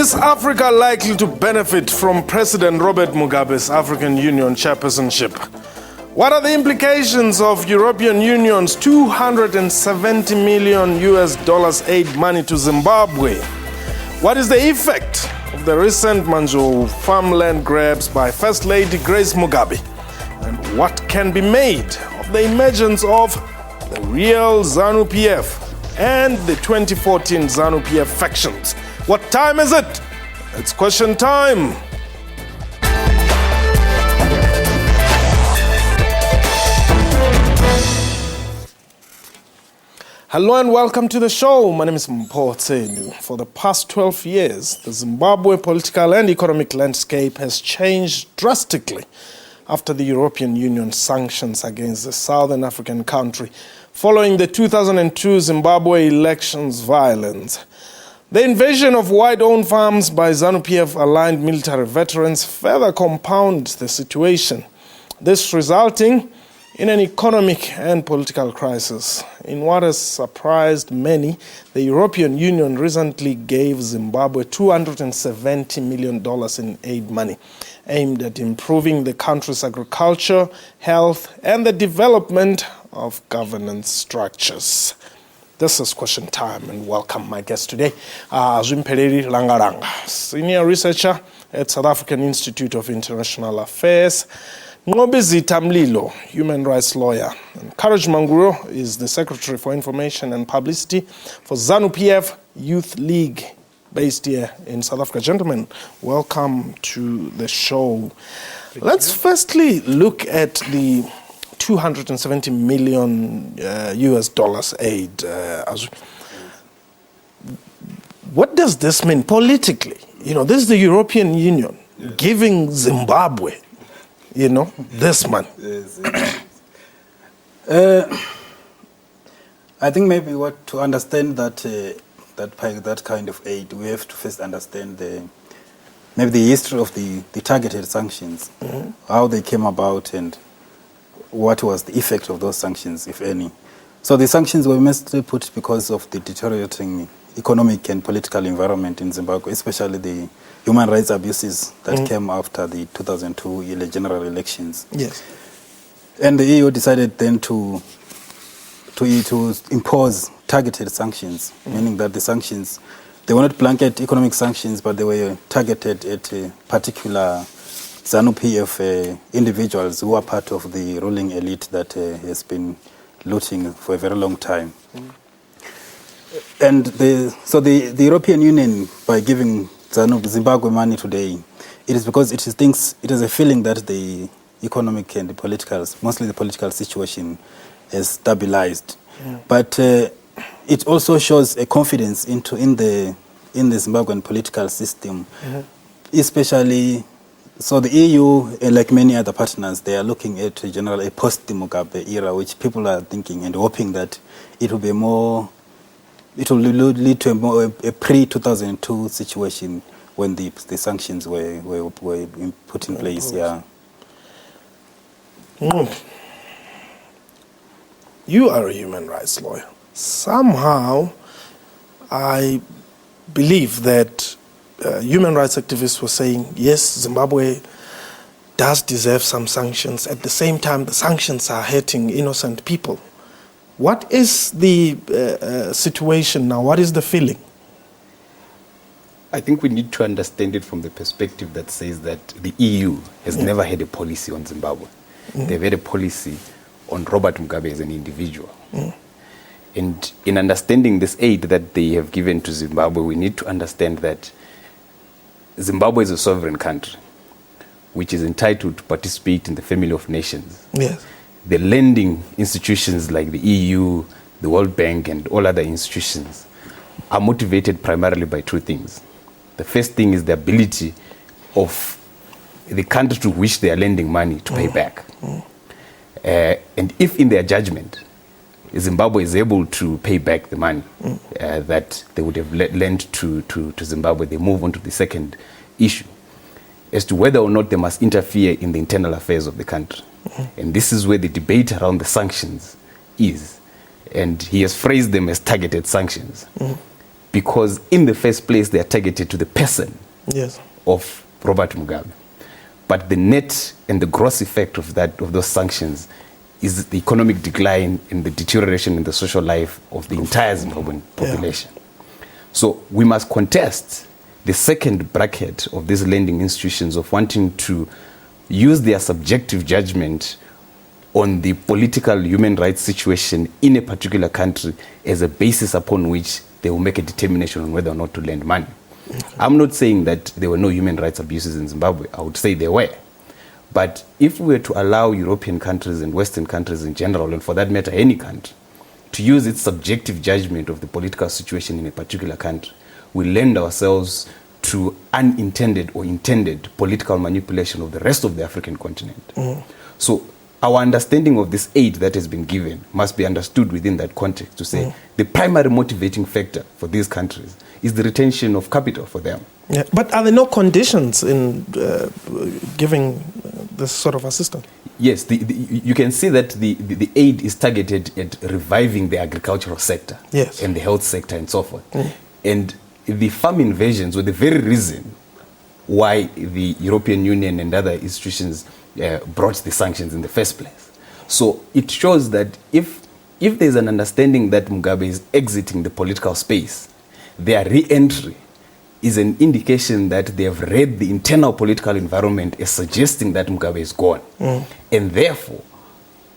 Is Africa likely to benefit from President Robert Mugabe's African Union chairpersonship? What are the implications of European Union's $270 million aid money to Zimbabwe? What is the effect of the recent Manjo farmland grabs by First Lady Grace Mugabe? And what can be made of the emergence of the real ZANU-PF and the 2014 ZANU-PF factions? What time is it? It's question time. Hello and welcome to the show. My name is Mpho Tsenu. For the past 12 years, the Zimbabwe political and economic landscape has changed drastically after the European Union sanctions against the Southern African country following the 2002 Zimbabwe elections violence. The invasion of white-owned farms by ZANU-PF-aligned military veterans further compounds the situation, this resulting in an economic and political crisis. In what has surprised many, the European Union recently gave Zimbabwe $270 million in aid money, aimed at improving the country's agriculture, health, and the development of governance structures. This is question time, and welcome my guest today, Zwimpeleli Langaranga, senior researcher at South African Institute of International Affairs. Ngobizita Mlilo, human rights lawyer. And Courage Manguro is the Secretary for Information and Publicity for ZANU-PF Youth League, based here in South Africa. Gentlemen, welcome to the show. Let's firstly look at the $270 million aid. What does this mean politically? You know, this is the European Union giving Zimbabwe, you know, this money. I think maybe to understand that kind of aid, we have to first understand maybe the history of the targeted sanctions, how they came about, and what was the effect of those sanctions, if any. So the sanctions were mostly put because of the deteriorating economic and political environment in Zimbabwe, especially the human rights abuses that came after the 2002 general elections. Yes. And the EU decided then to impose targeted sanctions, meaning that the sanctions, they were not blanket economic sanctions, but they were targeted at particular ZANU-PF individuals who are part of the ruling elite that has been looting for a very long time. And so the European Union, by giving Zimbabwe money today, it is because it is a feeling that the economic and the political, mostly the political situation, has stabilized. But it also shows a confidence in the Zimbabwean political system, especially. So the EU, like many other partners, they are looking at a post-Mugabe era, which people are thinking and hoping that it will lead to a pre-2002 situation when the sanctions were put in place. Yeah. You are a human rights lawyer. Somehow, I believe that human rights activists were saying, yes, Zimbabwe does deserve some sanctions. At the same time, the sanctions are hurting innocent people. What is the situation now? What is the feeling? I think we need to understand it from the perspective that says that the EU has never had a policy on Zimbabwe. They've had a policy on Robert Mugabe as an individual. And in understanding this aid that they have given to Zimbabwe, we need to understand that Zimbabwe is a sovereign country which is entitled to participate in the family of nations. Yes. The lending institutions like the EU, the World Bank, and all other institutions are motivated primarily by two things. The first thing is the ability of the country to which they are lending money to pay back. And if in their judgment, Zimbabwe is able to pay back the money that they would have lent to Zimbabwe, they move on to the second issue as to whether or not they must interfere in the internal affairs of the country. And this is where the debate around the sanctions is. And he has phrased them as targeted sanctions. because in the first place they are targeted to the person of Robert Mugabe. But the net and the gross effect of those sanctions is the economic decline and the deterioration in the social life of the entire Zimbabwean population. So we must contest the second bracket of these lending institutions of wanting to use their subjective judgment on the political human rights situation in a particular country as a basis upon which they will make a determination on whether or not to lend money. I'm not saying that there were no human rights abuses in Zimbabwe. I would say there were. But if we were to allow European countries and Western countries in general, and for that matter any country, to use its subjective judgment of the political situation in a particular country, we lend ourselves to unintended or intended political manipulation of the rest of the African continent. So our understanding of this aid that has been given must be understood within that context to say the primary motivating factor for these countries is the retention of capital for them. Yeah. But are there no conditions in giving this sort of assistance? Yes, you can see that the aid is targeted at reviving the agricultural sector and the health sector and so forth. And the farm invasions were the very reason why the European Union and other institutions brought the sanctions in the first place. So it shows that if there's an understanding that Mugabe is exiting the political space, their re-entry is an indication that they have read the internal political environment as suggesting that Mugabe is gone. And therefore,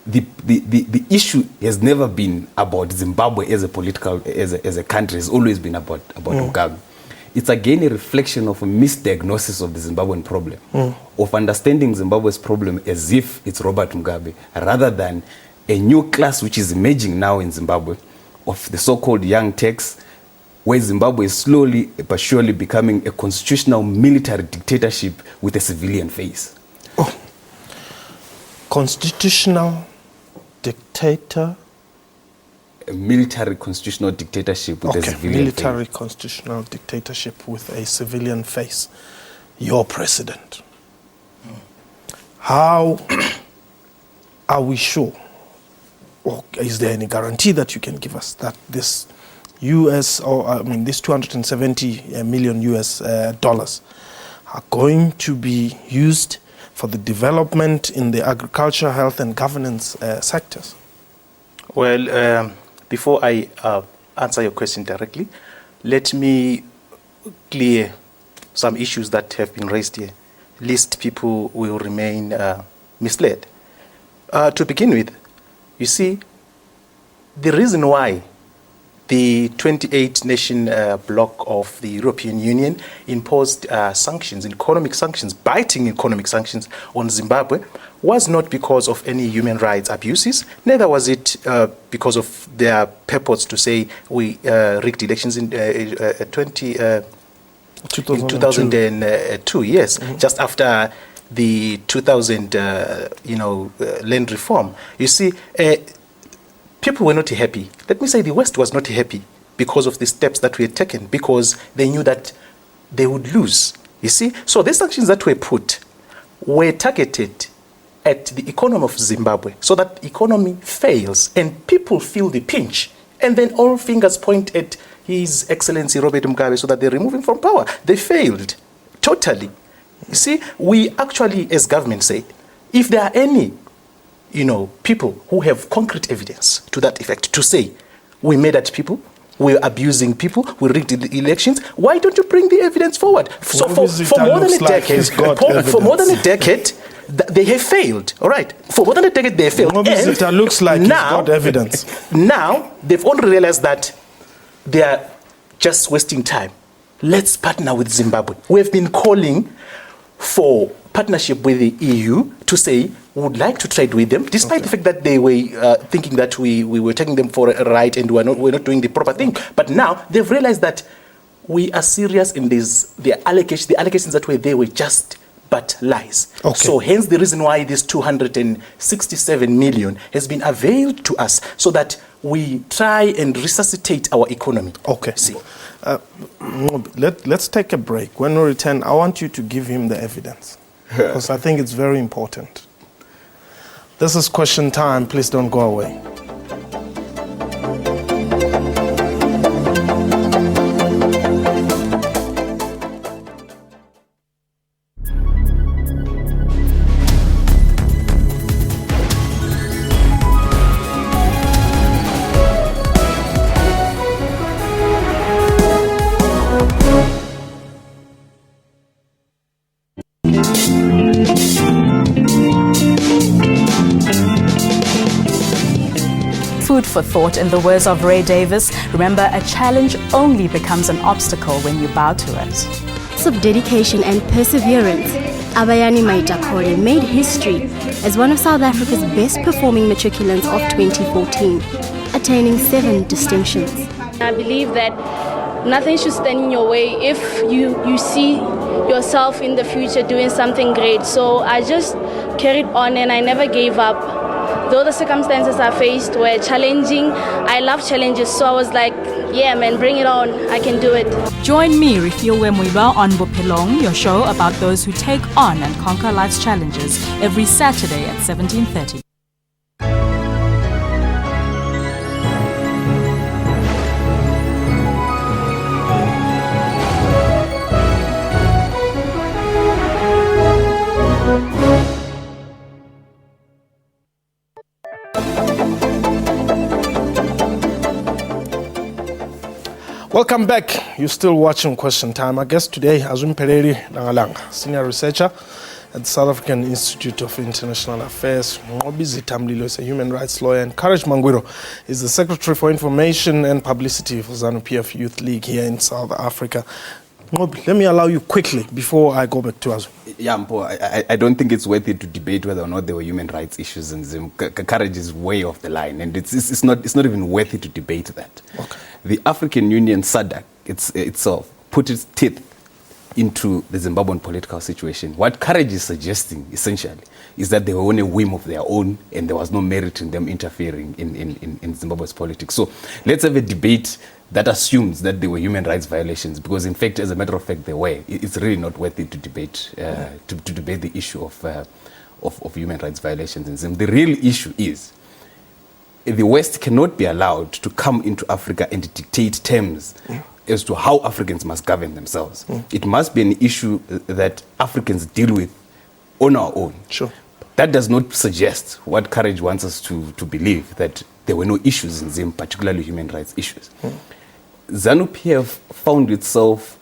the issue has never been about Zimbabwe as a political, as a country. It's always been about Mugabe. It's again a reflection of a misdiagnosis of the Zimbabwean problem, of understanding Zimbabwe's problem as if it's Robert Mugabe, rather than a new class which is emerging now in Zimbabwe of the so-called young Turks, where Zimbabwe is slowly but surely becoming a constitutional military dictatorship with a civilian face. Constitutional dictator? A military constitutional dictatorship with a civilian face. Military constitutional dictatorship with a civilian face. Your president. How are we sure, or is there any guarantee that you can give us that this this 270 million US dollars are going to be used for the development in the agriculture, health and governance sectors? Well, before I answer your question directly, let me clear some issues that have been raised here, lest people will remain misled. To begin with, you see, the reason why the 28-nation bloc of the European Union imposed sanctions, economic sanctions, biting economic sanctions on Zimbabwe was not because of any human rights abuses, neither was it because of their purpose to say we rigged elections in 2002, yes, just after the 2000 land reform. You see, people were not happy. Let me say the West was not happy because of the steps that were taken, because they knew that they would lose. You see? So the sanctions that were put were targeted at the economy of Zimbabwe, so that the economy fails and people feel the pinch. And then all fingers point at His Excellency Robert Mugabe so that they remove him from power. They failed totally. You see, we actually, as government, say, if there are any people who have concrete evidence to that effect, to say, we made at people, we're abusing people, we rigged the elections, why don't you bring the evidence forward? So for more than a decade, they have failed, all right? For more than a decade, they have failed. It looks like he's got evidence. Now, they've only realized that they are just wasting time. Let's partner with Zimbabwe. We've been calling for partnership with the EU to say we would like to trade with them, despite the fact that they were thinking that we were taking them for a ride and we're not doing the proper thing. But now they've realized that we are serious in the allegations that were there were just but lies. So hence the reason why this 267 million has been availed to us, so that we try and resuscitate our economy. See. Let's take a break. When we return, I want you to give him the evidence, because I think it's very important. This is Question Time. Please don't go away. food for thought in the words of Ray Davis. Remember, a challenge only becomes an obstacle when you bow to it. Of dedication and perseverance, Abayani Maitakore made history as one of South Africa's best performing matriculants of 2014, attaining 7 distinctions. I believe that nothing should stand in your way if you see yourself in the future doing something great. So I just carried on and I never gave up. Though the circumstances I faced were challenging, I love challenges. So I was like, yeah, man, bring it on. I can do it. Join me, Refiwe Muiba, on Bophelong, your show about those who take on and conquer life's challenges, every Saturday at 17:30. Welcome back. You're still watching Question Time. Our guest today, Azwin Pereri Nangalanga, Senior Researcher at the South African Institute of International Affairs. Ngobizi Tamlilo is a human rights lawyer, and Courage Mangwiro is the Secretary for Information and Publicity for ZANU-PF Youth League here in South Africa. Ngobi, let me allow you quickly before I go back to Azwin. Yeah, Mpo, I don't think it's worth it to debate whether or not there were human rights issues in Zim. Courage is way off the line, and it's not even worth it to debate that. Okay. The African Union, SADC, itself, put its teeth into the Zimbabwean political situation. What Courage is suggesting, essentially, is that they were on a whim of their own and there was no merit in them interfering in Zimbabwe's politics. So let's have a debate that assumes that there were human rights violations, because in fact, as a matter of fact, there were. It's really not worth it to debate to debate the issue of human rights violations in Zimbabwe. The real issue is the West cannot be allowed to come into Africa and dictate terms as to how Africans must govern themselves. It must be an issue that Africans deal with on our own. Sure. That does not suggest what Courage wants us to believe, that there were no issues in Zim, particularly human rights issues. ZANU-PF found itself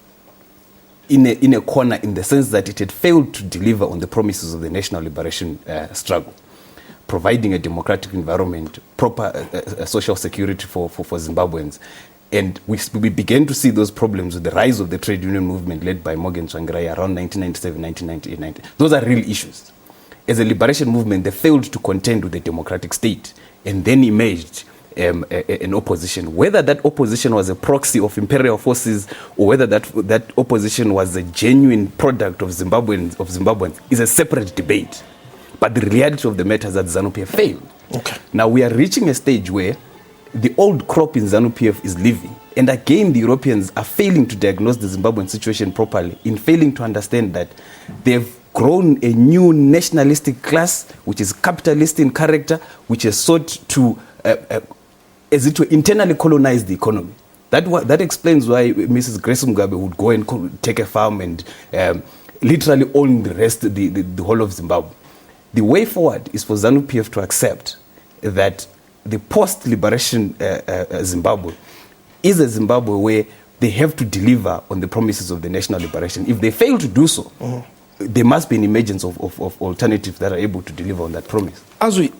in a corner in the sense that it had failed to deliver on the promises of the national liberation struggle, providing a democratic environment, proper social security for Zimbabweans. And we began to see those problems with the rise of the trade union movement led by Morgan Tsvangirai around 1997, 1998. Those are real issues. As a liberation movement, they failed to contend with the democratic state, and then emerged an opposition. Whether that opposition was a proxy of imperial forces or whether that opposition was a genuine product of Zimbabweans is a separate debate. But the reality of the matter is that ZANU-PF failed. Okay. Now we are reaching a stage where the old crop in ZANU-PF is leaving. And again, the Europeans are failing to diagnose the Zimbabwean situation properly, in failing to understand that they've grown a new nationalistic class, which is capitalist in character, which has sought to, as it were, internally colonize the economy. That explains why Mrs. Grace Mugabe would go and take a farm and literally own the rest, the whole of Zimbabwe. The way forward is for ZANU-PF to accept that the post-liberation Zimbabwe is a Zimbabwe where they have to deliver on the promises of the national liberation. If they fail to do so, there must be an emergence of alternatives that are able to deliver on that promise. Azwi,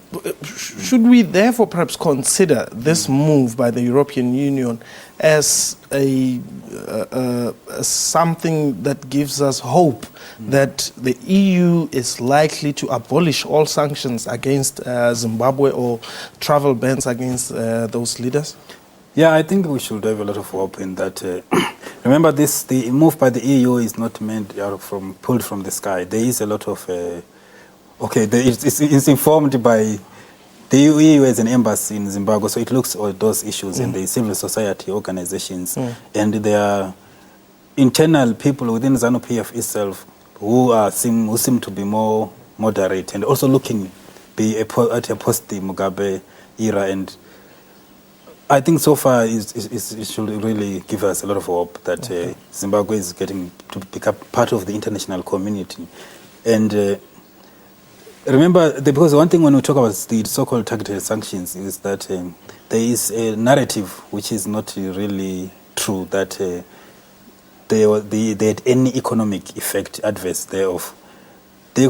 should we therefore perhaps consider this move by the European Union as something that gives us hope that the EU is likely to abolish all sanctions against Zimbabwe or travel bans against those leaders? Yeah, I think we should have a lot of hope in that. Remember, the move by the EU is not pulled from the sky. There is a lot of it's informed by the EU as an embassy in Zimbabwe, so it looks at those issues and the civil society organizations, and there are internal people within ZANU-PF itself who seem to be more moderate and also looking at a post-Mugabe era. And I think so far it should really give us a lot of hope that Zimbabwe is getting to become part of the international community. And remember, because one thing when we talk about the so-called targeted sanctions is that there is a narrative which is not really true, that they had any economic effect adverse thereof. The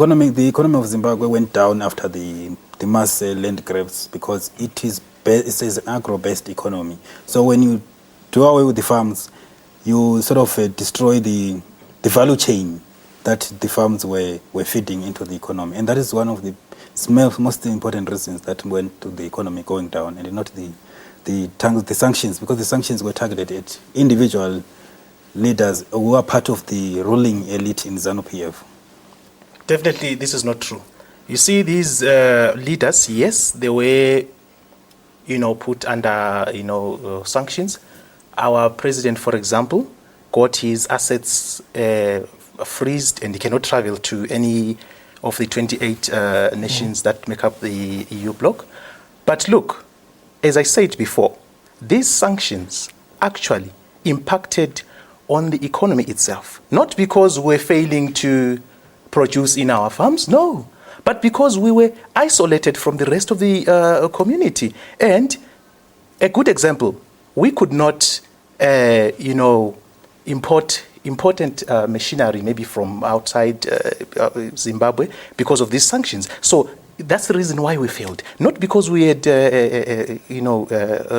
economy of Zimbabwe went down after the mass land grabs because it is it's an agro-based economy. So when you do away with the farms, you sort of destroy the value chain that the farms were feeding into the economy. And that is one of the most important reasons that went to the economy going down, and not the sanctions, because the sanctions were targeted at individual leaders who are part of the ruling elite in ZANU-PF. Definitely, this is not true. You see, these leaders, yes, they were, put under, sanctions. Our president, for example, got his assets freezed, and he cannot travel to any of the 28 nations that make up the EU bloc. But look, as I said before, these sanctions actually impacted on the economy itself. Not because we're failing to produce in our farms, no, but because we were isolated from the rest of the community. And a good example, we could not, import important machinery maybe from outside Zimbabwe because of these sanctions. So that's the reason why we failed. Not because we had,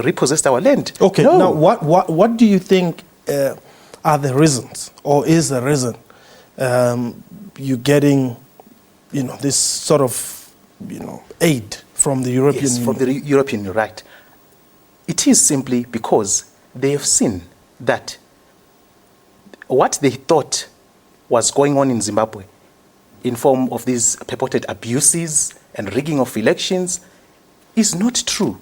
repossessed our land. Okay, no. Now what do you think are the reasons, or is the reason you're getting, this sort of, aid from the European Union? From the European Union, right. It is simply because they have seen that what they thought was going on in Zimbabwe in form of these purported abuses and rigging of elections is not true.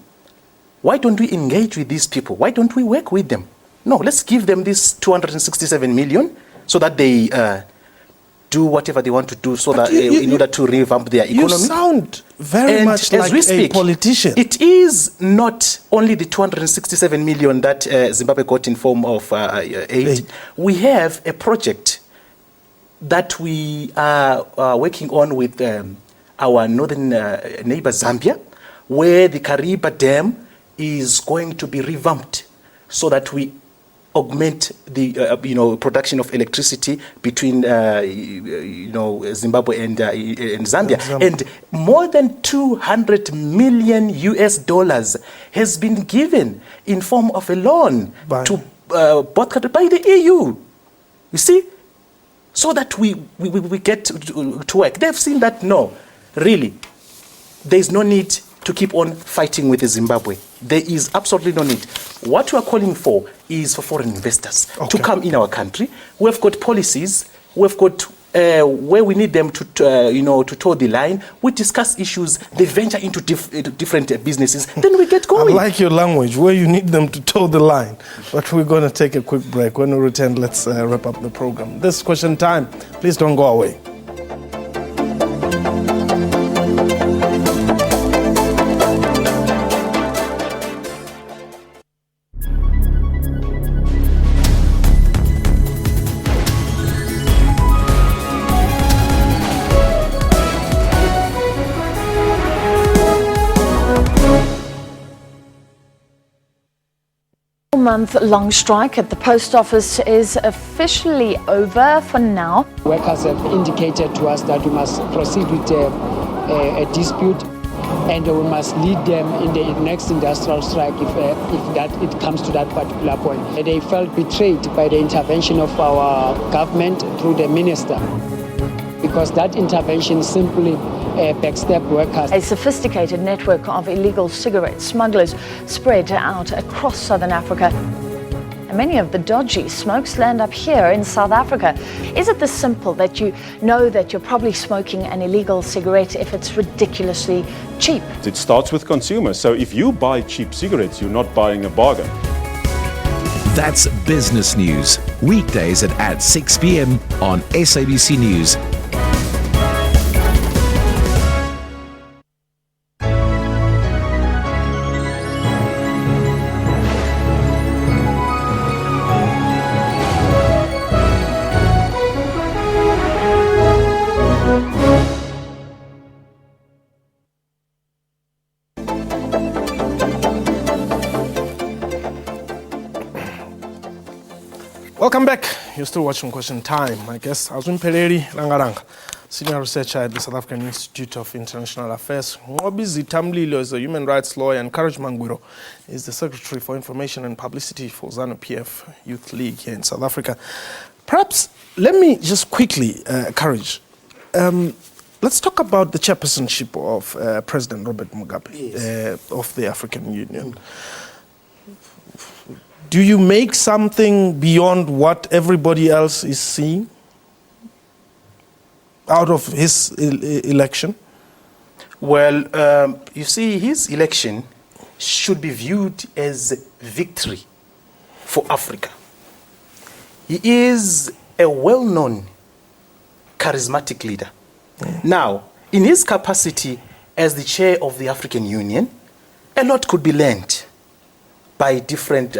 Why don't we engage with these people? Why don't we work with them? No, let's give them this 267 million so that they do whatever they want to do so that in order to revamp their economy. You sound very much like a politician. It is not only the 267 million that Zimbabwe got in form of aid. We have a project that we are working on with our northern neighbor Zambia, where the Kariba Dam is going to be revamped so that we augment the production of electricity between Zimbabwe and Zambia. And more than 200 million US dollars has been given in form of a loan to both countries by the EU. You see, so that we get to work. They've seen that no, really, there is no need to keep on fighting with Zimbabwe. There is absolutely no need. What we are calling for is for foreign investors to come in our country. We've got policies. We've got where we need them to toe the line. We discuss issues. They venture into different businesses. Then we get going. I like your language, where you need them to toe the line. But we're going to take a quick break. When we return, let's wrap up the program. This question time. Please don't go away. Month-long strike at the post office is officially over for now. Workers have indicated to us that we must proceed with a dispute, and we must lead them in the next industrial strike if it comes to that particular point. They felt betrayed by the intervention of our government through the minister, because that intervention simply backstabbed workers. A sophisticated network of illegal cigarette smugglers spread out across southern Africa. And many of the dodgy smokes land up here in South Africa. Is it this simple that you know that you're probably smoking an illegal cigarette if it's ridiculously cheap? It starts with consumers. So if you buy cheap cigarettes, you're not buying a bargain. That's business news. Weekdays at 6 p.m. on SABC News. Welcome back. You're still watching Question Time. I guess Azun Peleri Rangaranga. senior researcher at the South African Institute of International Affairs. Ngobi Zitamlilo is a human rights lawyer, and Courage Mangwiro is the Secretary for Information and Publicity for ZANU-PF Youth League here in South Africa. Perhaps let me just quickly, Courage, let's talk about the chairpersonship of President Robert Mugabe of the African Union. Do you make something beyond what everybody else is seeing out of his election? Well, you see, his election should be viewed as victory for Africa. He is a well-known, charismatic leader. Now, in his capacity as the chair of the African Union, a lot could be learned by different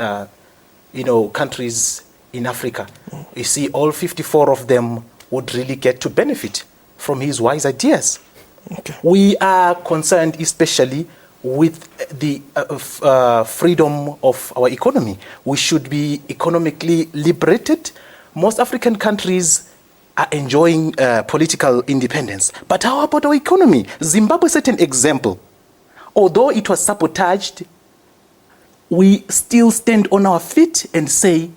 countries in Africa. You see, all 54 of them would really get to benefit from his wise ideas. Okay. We are concerned especially with the freedom of our economy. We should be economically liberated. Most African countries are enjoying political independence. But how about our economy? Zimbabwe set an example. Although it was sabotaged, we still stand on our feet and say,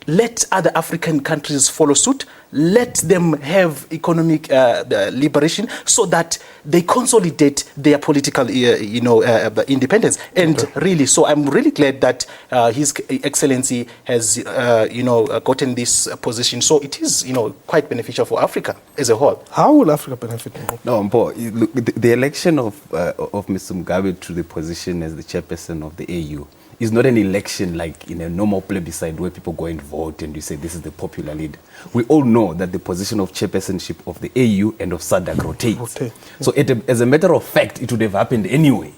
let other African countries follow suit. Let them have economic liberation so that they consolidate their political, independence. And really, so I'm really glad that His Excellency has, gotten this position. So it is, quite beneficial for Africa as a whole. How will Africa benefit? No, Mpo, look, the election of Mr. Mugabe to the position as the chairperson of the AU is not an election like in a normal plebiscite where people go and vote and you say this is the popular leader. We all know that the position of chairpersonship of the AU and of SADC rotates. So as a matter of fact, it would have happened anyway.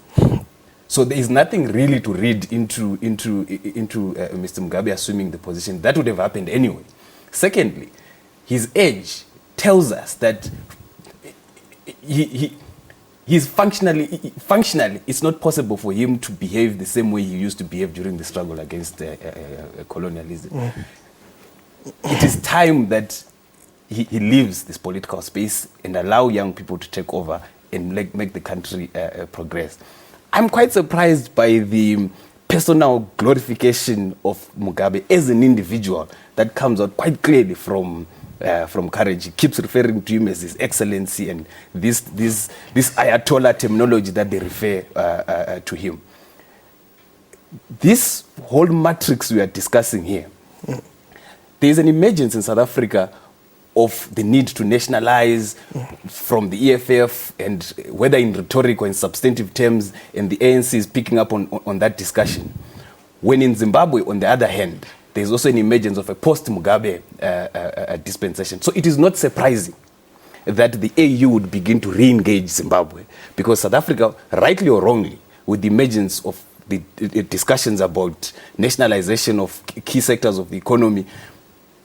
So there is nothing really to read into Mr. Mugabe assuming the position. That would have happened anyway. Secondly, his age tells us that he's functionally, it's not possible for him to behave the same way he used to behave during the struggle against colonialism. It is time that he leaves this political space and allow young people to take over and make the country progress. I'm quite surprised by the personal glorification of Mugabe as an individual that comes out quite clearly from Courage. He keeps referring to him as His Excellency and this Ayatollah terminology that they refer to him. This whole matrix we are discussing here, there is an emergence in South Africa of the need to nationalize from the EFF, and whether in rhetoric or in substantive terms, and the ANC is picking up on that discussion. When in Zimbabwe, on the other hand, there's also an emergence of a post-Mugabe dispensation. So it is not surprising that the AU would begin to re-engage Zimbabwe, because South Africa, rightly or wrongly, with the emergence of the discussions about nationalization of key sectors of the economy,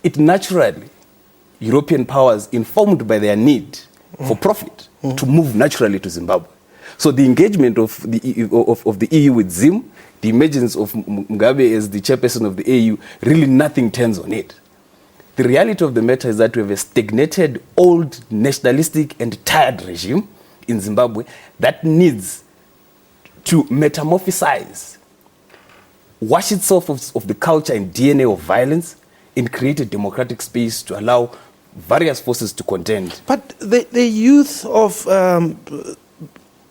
it naturally, European powers, informed by their need for profit, to move naturally to Zimbabwe. So the engagement of the EU with Zim, the emergence of Mugabe as the chairperson of the AU, really nothing turns on it. The reality of the matter is that we have a stagnated, old, nationalistic and tired regime in Zimbabwe that needs to metamorphosize, wash itself of the culture and DNA of violence, and create a democratic space to allow various forces to contend. But the youth of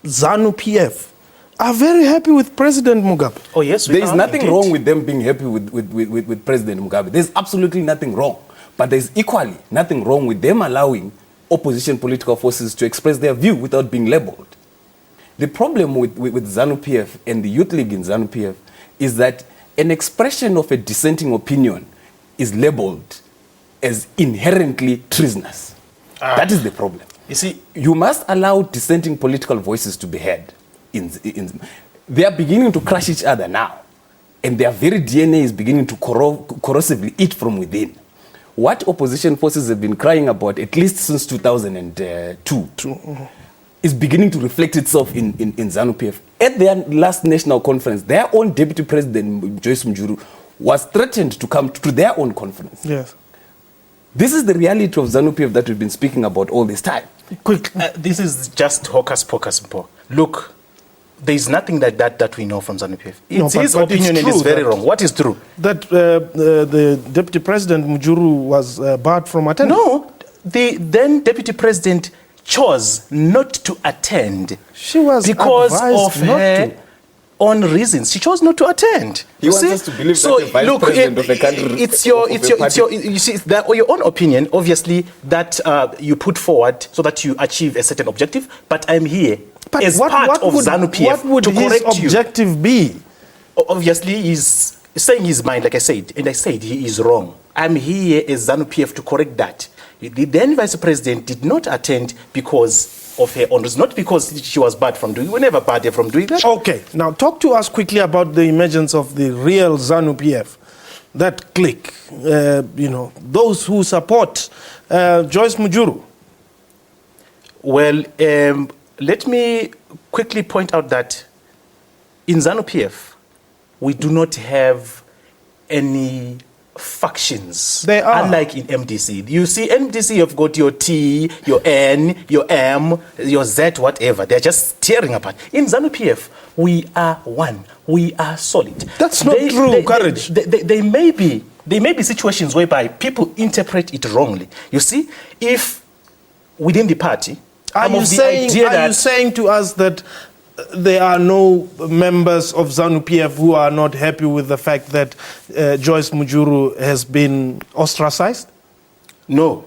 ZANU-PF are very happy with President Mugabe. Oh yes, there is nothing wrong with them being happy with President Mugabe. There's absolutely nothing wrong. But there's equally nothing wrong with them allowing opposition political forces to express their view without being labeled. The problem with ZANU-PF and the Youth League in ZANU-PF is that an expression of a dissenting opinion is labeled as inherently treasonous. That is the problem. You see, you must allow dissenting political voices to be heard. They are beginning to crush each other now, and their very DNA is beginning to corrosively eat from within. What opposition forces have been crying about, at least since 2002, is beginning to reflect itself in ZANU-PF. At their last national conference, their own deputy president, Joyce Mjuru, was threatened to come to their own conference. Yes. This is the reality of ZANU-PF that we've been speaking about all this time. Quick. This is just hocus pocus. Look, there is nothing like that we know from ZANU-PF. It's his opinion and it's very wrong. What is true? That the Deputy President Mujuru was barred from attending? No, the then Deputy President chose not to attend. She was because advised of not her to. own reasons. She chose not to attend. He wants us to believe that the vice president of a country. It's your you see, that, or your own opinion, obviously, that you put forward so that you achieve a certain objective. But I'm here as part of ZANU-PF what would to his correct you. objective be? Obviously, he's saying his mind, like I said, and I said he is wrong. I'm here as ZANU-PF to correct that. The then Vice President did not attend because of her own reasons, not because she was barred from doing. We never barred her from doing that. Okay, now talk to us quickly about the emergence of the real ZANU-PF, that clique, those who support Joyce Mujuru. Well, let me quickly point out that in ZANU-PF, we do not have any factions. They are. Unlike in MDC. You see, MDC, you've got your T, your N, your M, your Z, whatever. They're just tearing apart. In ZANU-PF, we are one. We are solid. That's not true, Courage. There may be situations whereby people interpret it wrongly. You see, if within the party, are you saying to us that there are no members of ZANU-PF who are not happy with the fact that Joyce Mujuru has been ostracized? No.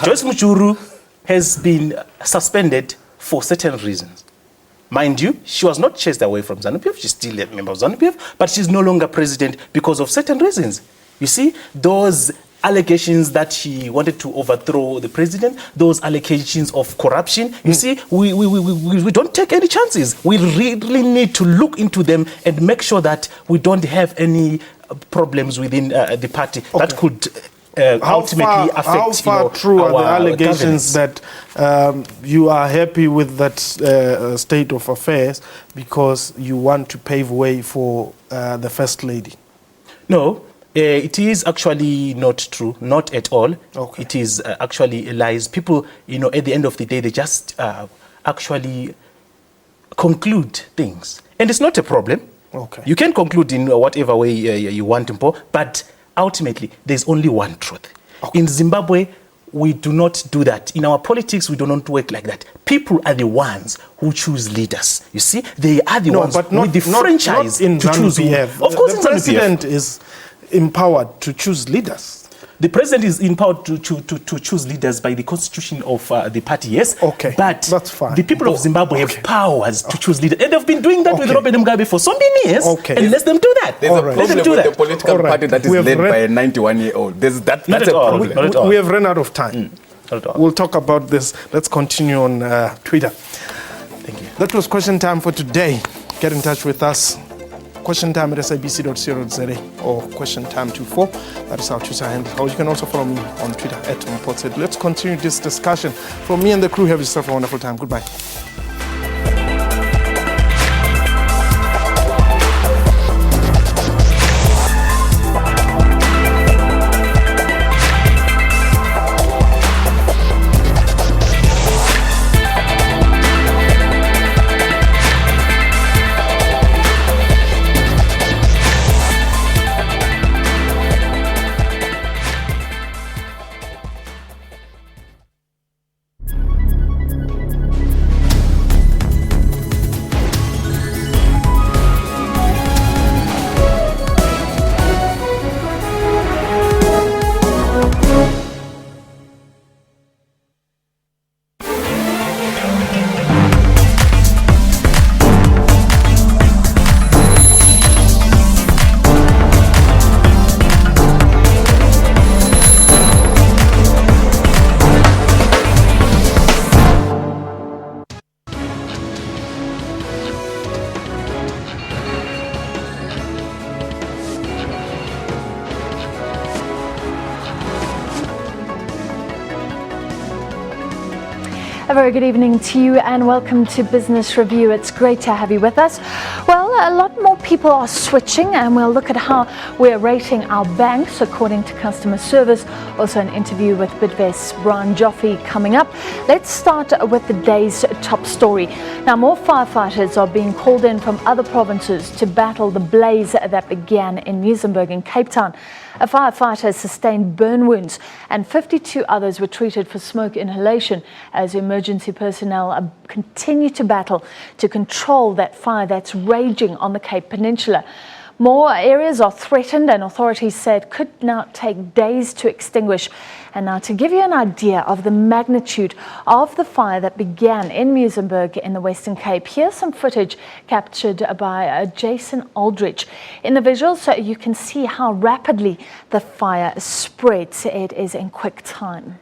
Joyce Mujuru has been suspended for certain reasons. Mind you, she was not chased away from ZANU-PF. She's still a member of ZANU-PF, but she's no longer president because of certain reasons. You see, those allegations that she wanted to overthrow the president, those allegations of corruption, you see, we don't take any chances. We really need to look into them and make sure that we don't have any problems within the party that could ultimately affect how far true are the allegations that you are happy with that state of affairs because you want to pave way for the First Lady? No. It is actually not true, not at all. Okay. It is actually lies. People, at the end of the day, they just actually conclude things. And it's not a problem. Okay. You can conclude in whatever way you want to, but ultimately, there's only one truth. Okay. In Zimbabwe, we do not do that. In our politics, we do not work like that. People are the ones who choose leaders. You see, they are the ones with the franchise not in to choose. Of course, the president is empowered to choose leaders. The president is empowered to choose leaders by the constitution of the party, yes. Okay, but that's fine. The people of Zimbabwe have powers to choose leaders. And they've been doing that with Robert Mugabe for so many years. Okay. And let them do that. There's a problem with the political party that is led by a 91-year-old. That's a problem. We have run out of time. We'll talk about this. Let's continue on Twitter. Thank you. That was question time for today. Get in touch with us. Question time at sabc.co.za or question time 24. That is our Twitter handle. Or you can also follow me on Twitter at Mpotse. Let's continue this discussion. From me and the crew, have yourself a wonderful time. Goodbye. A very good evening to you and welcome to Business Review. It's great to have you with us. Well, a lot more people are switching, and we'll look at how we're rating our banks according to customer service. Also an interview with Bidvest's Brian Joffe coming up. Let's start with the day's top story. Now, more firefighters are being called in from other provinces to battle the blaze that began in Muizenberg in Cape Town. A firefighter sustained burn wounds and 52 others were treated for smoke inhalation as emergency personnel continue to battle to control that fire that's raging on the Cape Peninsula. More areas are threatened and authorities said could now take days to extinguish. And now to give you an idea of the magnitude of the fire that began in Muizenberg in the Western Cape, here's some footage captured by Jason Aldrich. In the visuals, you can see how rapidly the fire spreads. It is in quick time.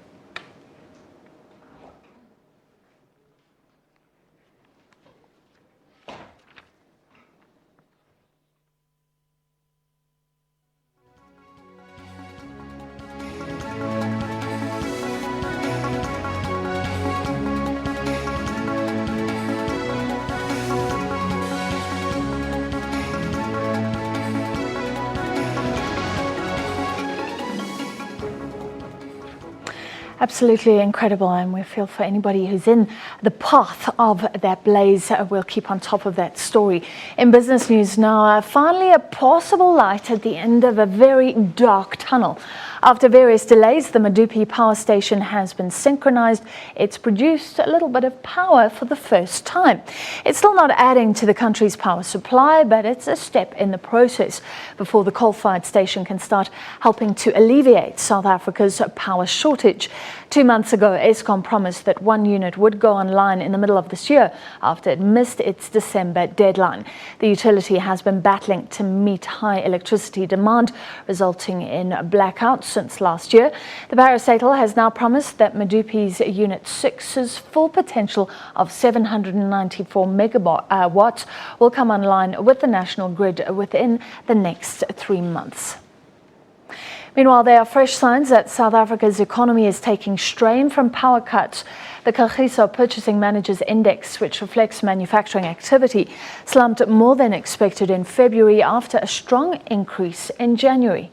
Absolutely incredible, and we feel for anybody who's in the path of that blaze. We'll keep on top of that story. In business news now, finally a possible light at the end of a very dark tunnel. After various delays, the Medupi power station has been synchronized. It's produced a little bit of power for the first time. It's still not adding to the country's power supply, but it's a step in the process before the coal-fired station can start helping to alleviate South Africa's power shortage. 2 months ago, Eskom promised that one unit would go online in the middle of this year after it missed its December deadline. The utility has been battling to meet high electricity demand, resulting in blackouts since last year. The parastatal has now promised that Medupi's Unit 6's full potential of 794 megawatts will come online with the national grid within the next 3 months. Meanwhile, there are fresh signs that South Africa's economy is taking strain from power cuts. The Kagiso Purchasing Managers Index, which reflects manufacturing activity, slumped more than expected in February after a strong increase in January.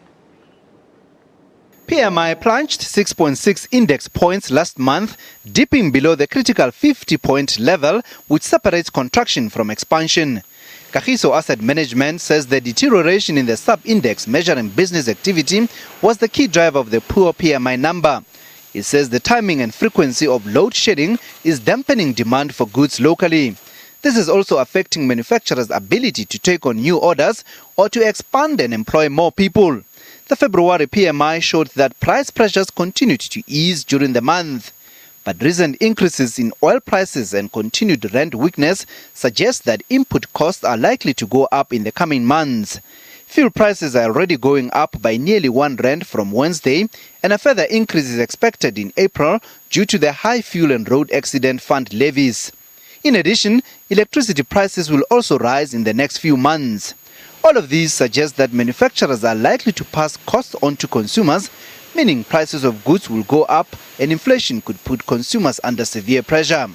PMI plunged 6.6 index points last month, dipping below the critical 50-point level, which separates contraction from expansion. Kagiso Asset Management says the deterioration in the sub-index measuring business activity was the key driver of the poor PMI number. It says the timing and frequency of load shedding is dampening demand for goods locally. This is also affecting manufacturers' ability to take on new orders or to expand and employ more people. The February PMI showed that price pressures continued to ease during the month. But recent increases in oil prices and continued rand weakness suggest that input costs are likely to go up in the coming months. Fuel prices are already going up by nearly 1 rand from Wednesday, and a further increase is expected in April due to the high fuel and road accident fund levies. In addition, electricity prices will also rise in the next few months. All of these suggest that manufacturers are likely to pass costs on to consumers, meaning prices of goods will go up and inflation could put consumers under severe pressure.